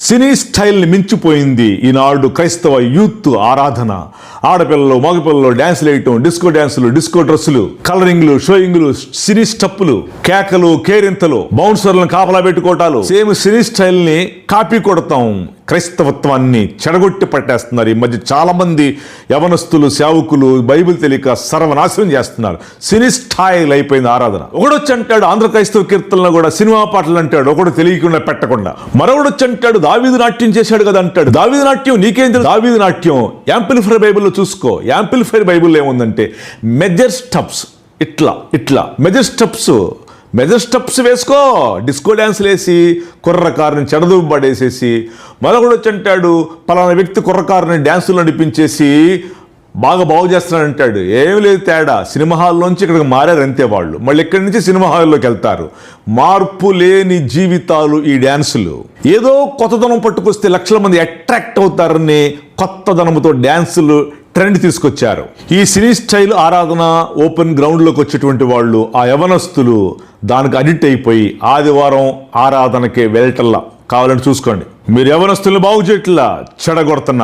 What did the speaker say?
సినీ స్టైల్ని మించిపోయింది ఈనాడు క్రైస్తవ యూత్ ఆరాధన. ఆడపిల్లలు మగపిల్లలు డ్యాన్సులు వేయటం, డిస్కో డ్యాన్సులు, డిస్కో డ్రెస్సులు, కలరింగ్లు, షోయింగ్లు, సినీ స్టెప్పులు, కేకలు, కేరింతలు, బౌన్సర్లను కాపలా పెట్టుకోవటాలు, సేమ్ సినీ స్టైల్ని కాపీ కొడతాం. క్రైస్తవత్వాన్ని చెడగొట్టి పట్టేస్తున్నారు. ఈ మధ్య చాలా మంది యవనస్తులు, సేవకులు బైబిల్ తెలియక సర్వనాశనం చేస్తున్నారు. సినీ స్టైల్ అయిపోయింది ఆరాధన. ఒకడొచ్చి అంటాడు ఆంధ్ర క్రైస్తవ కీర్తనలో కూడా సినిమా పాటలు అంటాడు, ఒకడు తెలియకుండా పెట్టకుండా. మరొకడొచ్చి అంటాడు దావీదు నాట్యం చేశాడు కదా అంటాడు. దావీదు నాట్యం నీకేం తెలుసు? దావీదు నాట్యం యాంప్లిఫైర్ బైబిల్లో చూసుకో. యాంప్లిఫైర్ బైబిల్లో ఏముందంటే మెజర్ స్టెప్స్, ఇట్లా మెజర్ స్టెప్స్ వేసుకో. డిస్కో డ్యాన్స్లు వేసి కుర్రకారుని చెడదూపు పడేసేసి, మరొకడు వచ్చి అంటాడు పలానా వ్యక్తి కుర్రకారుని డ్యాన్సులు నడిపించేసి బాగు చేస్తున్నాడంటాడు. ఏం లేదు తేడా, సినిమా హాల్లోంచి ఇక్కడికి మారారు అంతే వాళ్ళు. మళ్ళీ ఇక్కడి నుంచి సినిమా హాల్లోకి వెళ్తారు. మార్పు లేని జీవితాలు ఈ డ్యాన్సులు. ఏదో కొత్తదనం పట్టుకొస్తే లక్షల మంది అట్రాక్ట్ అవుతారని కొత్తదనంతో డ్యాన్సులు ట్రెండ్ తీసుకొచ్చారు. ఈ సినీ స్టైల్ ఆరాధన ఓపెన్ గ్రౌండ్లోకి వచ్చేటువంటి వాళ్ళు, ఆ యవనస్తులు దానికి అడిక్ట్ అయిపోయి ఆదివారం ఆరాధనకే వెళ్ళటల్లా. కావాలని చూసుకోండి. మీరు యవనస్తుల్ని బాగు చేయట్లా, చెడగొడుతున్నారు.